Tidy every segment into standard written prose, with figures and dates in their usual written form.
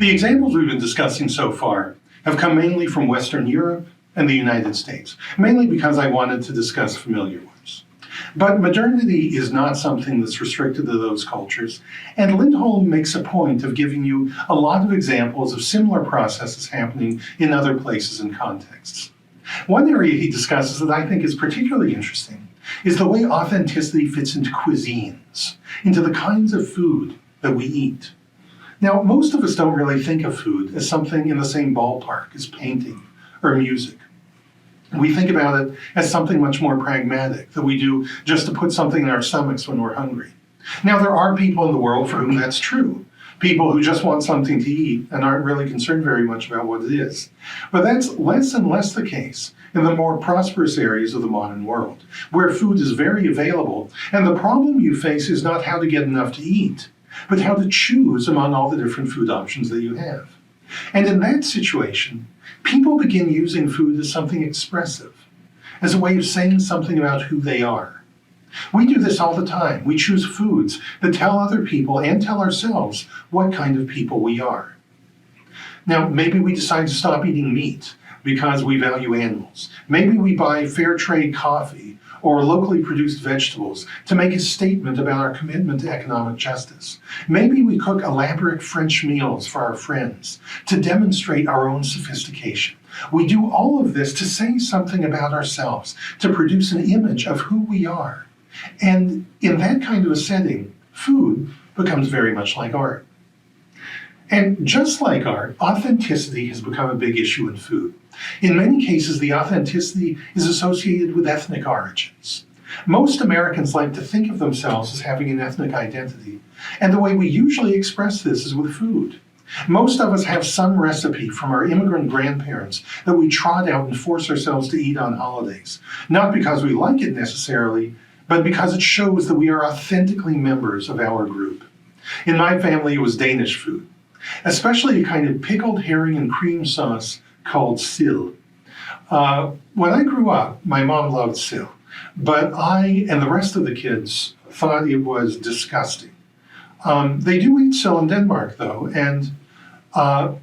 The examples we've been discussing so far have come mainly from Western Europe and the United States, mainly because I wanted to discuss familiar ones. But modernity is not something that's restricted to those cultures, and Lindholm makes a point of giving you a lot of examples of similar processes happening in other places and contexts. One area he discusses that I think is particularly interesting is the way authenticity fits into cuisines, into the kinds of food that we eat. Now, most of us don't really think of food as something in the same ballpark as painting or music. We think about it as something much more pragmatic, that we do just to put something in our stomachs when we're hungry. Now, there are people in the world for whom that's true. People who just want something to eat and aren't really concerned very much about what it is. But that's less and less the case in the more prosperous areas of the modern world, where food is very available, and the problem you face is not how to get enough to eat, but how to choose among all the different food options that you have. And in that situation, people begin using food as something expressive, as a way of saying something about who they are. We do this all the time. We choose foods that tell other people and tell ourselves what kind of people we are. Now, maybe we decide to stop eating meat because we value animals. Maybe we buy fair trade coffee or locally produced vegetables to make a statement about our commitment to economic justice. Maybe we cook elaborate French meals for our friends to demonstrate our own sophistication. We do all of this to say something about ourselves, to produce an image of who we are. And in that kind of a setting, food becomes very much like art. And just like art, authenticity has become a big issue in food. In many cases, the authenticity is associated with ethnic origins. Most Americans like to think of themselves as having an ethnic identity, and the way we usually express this is with food. Most of us have some recipe from our immigrant grandparents that we trot out and force ourselves to eat on holidays, not because we like it necessarily, but because it shows that we are authentically members of our group. In my family, it was Danish food, especially a kind of pickled herring and cream sauce called sill. When I grew up, my mom loved sill, but I and the rest of the kids thought it was disgusting. They do eat sill in Denmark, though, and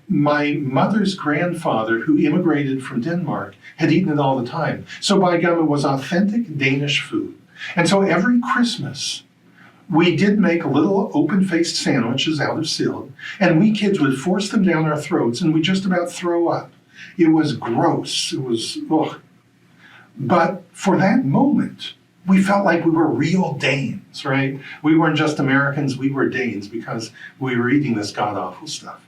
my mother's grandfather, who immigrated from Denmark, had eaten it all the time. So by gum, it was authentic Danish food. And so every Christmas, we did make little open-faced sandwiches out of sill, and we kids would force them down our throats, and we'd just about throw up. It was gross. It was, ugh. But for that moment, we felt like we were real Danes, right? We weren't just Americans, we were Danes because we were eating this god-awful stuff.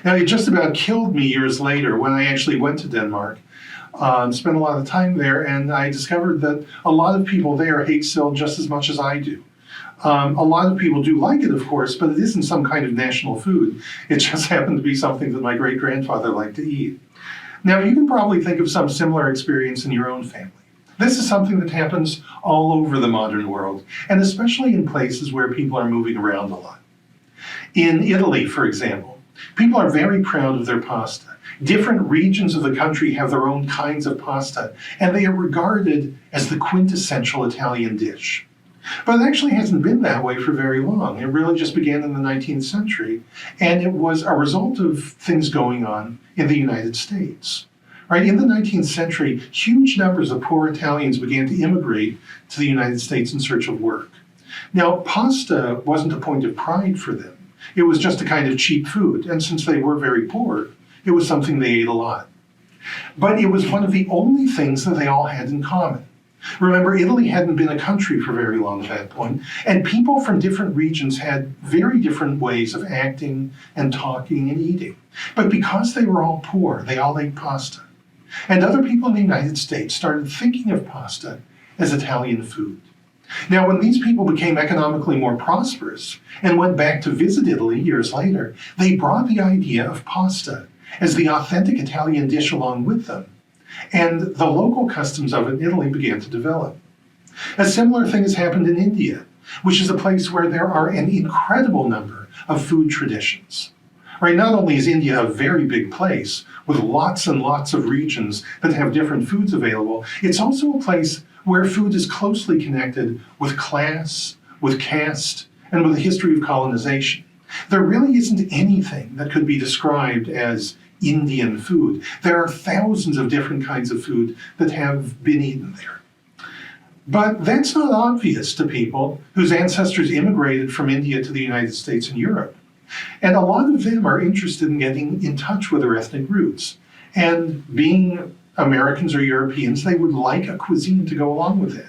Now, it just about killed me years later when I actually went to Denmark, spent a lot of time there, and I discovered that a lot of people there hate sill just as much as I do. A lot of people do like it, of course, but it isn't some kind of national food. It just happened to be something that my great-grandfather liked to eat. Now, you can probably think of some similar experience in your own family. This is something that happens all over the modern world, and especially in places where people are moving around a lot. In Italy, for example, people are very proud of their pasta. Different regions of the country have their own kinds of pasta, and they are regarded as the quintessential Italian dish. But it actually hasn't been that way for very long. It really just began in the 19th century, and it was a result of things going on in the United States. Right? In the 19th century, huge numbers of poor Italians began to immigrate to the United States in search of work. Now, pasta wasn't a point of pride for them. It was just a kind of cheap food, and since they were very poor, it was something they ate a lot. But it was one of the only things that they all had in common. Remember, Italy hadn't been a country for very long at that point, and people from different regions had very different ways of acting and talking and eating. But because they were all poor, they all ate pasta. And other people in the United States started thinking of pasta as Italian food. Now, when these people became economically more prosperous and went back to visit Italy years later, they brought the idea of pasta as the authentic Italian dish along with them. And the local customs of it in Italy began to develop. A similar thing has happened in India, which is a place where there are an incredible number of food traditions. Right? Not only is India a very big place with lots and lots of regions that have different foods available, it's also a place where food is closely connected with class, with caste, and with a history of colonization. There really isn't anything that could be described as Indian food. There are thousands of different kinds of food that have been eaten there. But that's not obvious to people whose ancestors immigrated from India to the United States and Europe. And a lot of them are interested in getting in touch with their ethnic roots. And being Americans or Europeans, they would like a cuisine to go along with it.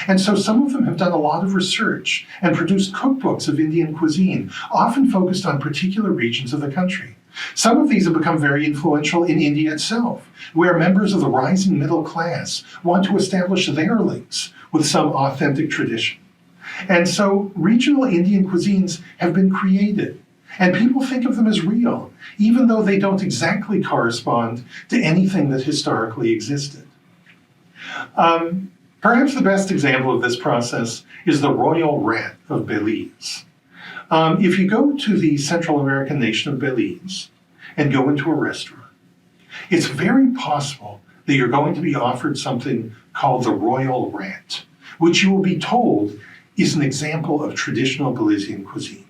And so some of them have done a lot of research and produced cookbooks of Indian cuisine, often focused on particular regions of the country. Some of these have become very influential in India itself, where members of the rising middle class want to establish their links with some authentic tradition. And so regional Indian cuisines have been created, and people think of them as real, even though they don't exactly correspond to anything that historically existed. Perhaps the best example of this process is the royal rat of Belize. If you go to the Central American nation of Belize and go into a restaurant, it's very possible that you're going to be offered something called the royal rat, which you will be told is an example of traditional Belizean cuisine.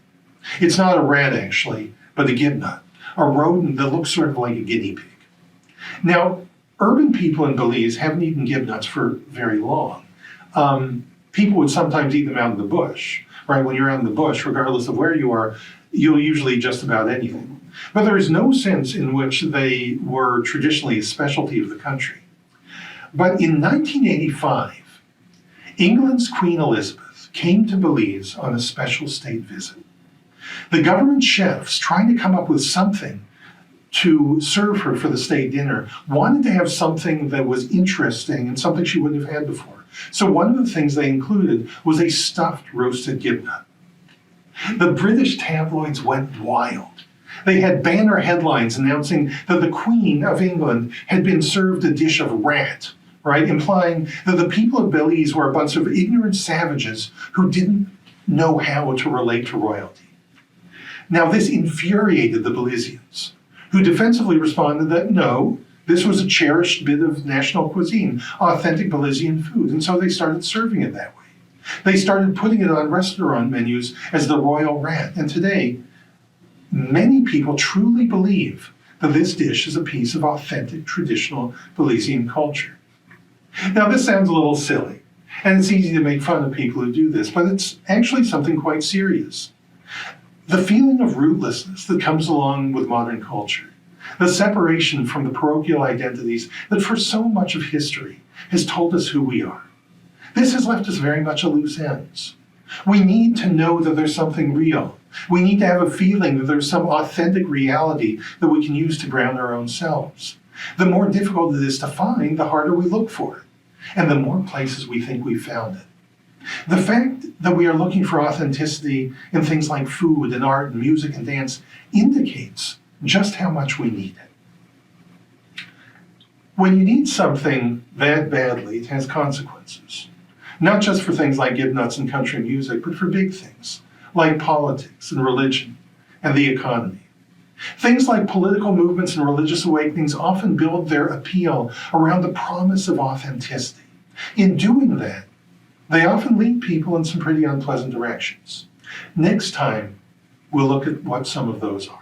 It's not a rat, actually, but a gibnut, a rodent that looks sort of like a guinea pig. Now, urban people in Belize haven't eaten gibnuts for very long. People would sometimes eat them out in the bush, right? When you're out in the bush, regardless of where you are, you'll usually eat just about anything. But there is no sense in which they were traditionally a specialty of the country. But in 1985, England's Queen Elizabeth came to Belize on a special state visit. The government chefs, trying to come up with something to serve her for the state dinner, wanted to have something that was interesting and something she wouldn't have had before. So one of the things they included was a stuffed roasted gibnut. The British tabloids went wild. They had banner headlines announcing that the Queen of England had been served a dish of rat, right? Implying that the people of Belize were a bunch of ignorant savages who didn't know how to relate to royalty. Now, this infuriated the Belizeans, who defensively responded that no, this was a cherished bit of national cuisine, authentic Belizean food, and so they started serving it that way. They started putting it on restaurant menus as the royal rat, and today, many people truly believe that this dish is a piece of authentic, traditional Belizean culture. Now, this sounds a little silly, and it's easy to make fun of people who do this, but it's actually something quite serious. The feeling of rootlessness that comes along with modern culture, the separation from the parochial identities that for so much of history has told us who we are. This has left us very much at loose ends. We need to know that there's something real. We need to have a feeling that there's some authentic reality that we can use to ground our own selves. The more difficult it is to find, the harder we look for it, and the more places we think we've found it. The fact that we are looking for authenticity in things like food and art and music and dance indicates just how much we need it. When you need something that badly, it has consequences. Not just for things like gibnuts and country music, but for big things like politics and religion and the economy. Things like political movements and religious awakenings often build their appeal around the promise of authenticity. In doing that, they often lead people in some pretty unpleasant directions. Next time, we'll look at what some of those are.